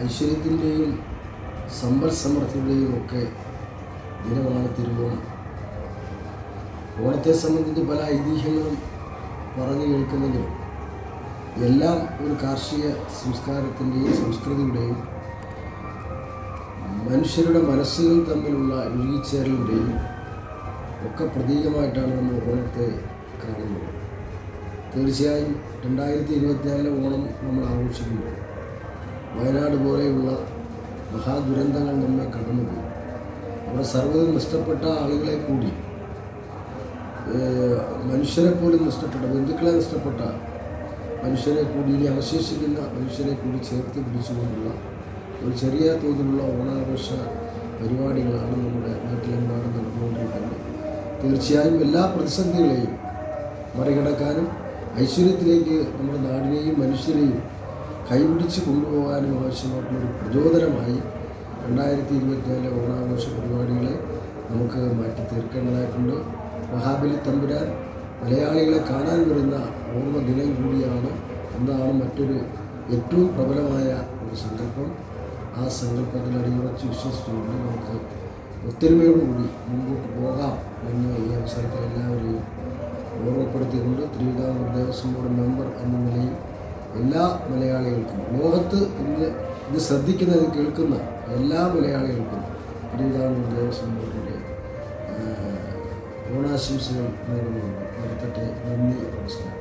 ഐശ്വര്യത്തിൻ്റെയും സമ്പൽ സമൃദ്ധിയുടെയും ഒക്കെ ദിനമാണ് തിരുവോണം. ഓണത്തെ സംബന്ധിച്ച് പല ഐതിഹ്യങ്ങളും പറഞ്ഞു കേൾക്കുന്നെങ്കിലും എല്ലാം ഒരു കാർഷിക സംസ്കാരത്തിൻ്റെയും സംസ്കൃതിയുടെയും മനുഷ്യരുടെ മനസ്സുകൾ തമ്മിലുള്ള ഒഴുകിച്ചേരലിൻ്റെയും ഒക്കെ പ്രതീകമായിട്ടാണ് നമ്മൾ ഓണത്തെ കാണുന്നത്. തീർച്ചയായും 2024 ഓണം നമ്മൾ ആഘോഷിക്കുമ്പോൾ വയനാട് പോലെയുള്ള മഹാദുരന്തങ്ങൾ നമ്മെ കടന്നുപോയി. അവിടെ സർവ്വതും നഷ്ടപ്പെട്ട ആളുകളെ കൂടി, മനുഷ്യരെ പോലും നഷ്ടപ്പെട്ട, ബന്ധുക്കളെ നഷ്ടപ്പെട്ട മനുഷ്യരെ കൂടി, ഇനി അവശേഷിക്കുന്ന മനുഷ്യരെ കൂടി ചേർത്ത് പിടിച്ചുകൊണ്ടുള്ള ഒരു ചെറിയ തോതിലുള്ള ഓണാഘോഷ പരിപാടികളാണ് നമ്മുടെ നാട്ടിലെമ്പാടും നടന്നുകൊണ്ടിരിക്കുന്നത്. തീർച്ചയായും എല്ലാ പ്രതിസന്ധികളെയും മറികടക്കാനും ഐശ്വര്യത്തിലേക്ക് നമ്മുടെ നാടിനെയും മനുഷ്യരെയും കൈപിടിച്ച് കൊണ്ടുപോകാനും ആവശ്യമായിട്ടുള്ളൊരു പ്രചോദനമായി 2024 ഓണാഘോഷ പരിപാടികളെ നമുക്ക് മാറ്റി തീർക്കേണ്ടതായിട്ടുണ്ട്. മഹാബലി തമ്പുരാൻ മലയാളികളെ കാണാൻ വരുന്ന ഓർമ്മ ദിനം കൂടിയാണ് എന്നതാണ് മറ്റൊരു ഏറ്റവും പ്രബലമായ ഒരു സങ്കല്പം. ആ സങ്കല്പത്തിൽ അടിയുറച്ച് വിശ്വസിച്ചുകൊണ്ട് നമുക്ക് ഒത്തൊരുമയോടുകൂടി മുമ്പോട്ട് പോകാം എന്ന് ഈ അവസരത്തിൽ എല്ലാവരെയും ഓർമ്മപ്പെടുത്തിക്കൊണ്ട് തിരുവിതാംകൂർ ദേവസ്വം ബോർഡ് മെമ്പർ എന്ന നിലയിൽ എല്ലാ മലയാളികൾക്കും, ലോകത്ത് ഇന്ന് ഇത് ശ്രദ്ധിക്കുന്ന, ഇത് കേൾക്കുന്ന എല്ലാ മലയാളികൾക്കും തിരുവിതാംകൂർ ദേവസ്വം ബോർഡിൻ്റെ ഓണാശംസകൾ നേർന്നുകൊണ്ട് നിർത്തട്ടെ. നന്ദി, നമസ്കാരം.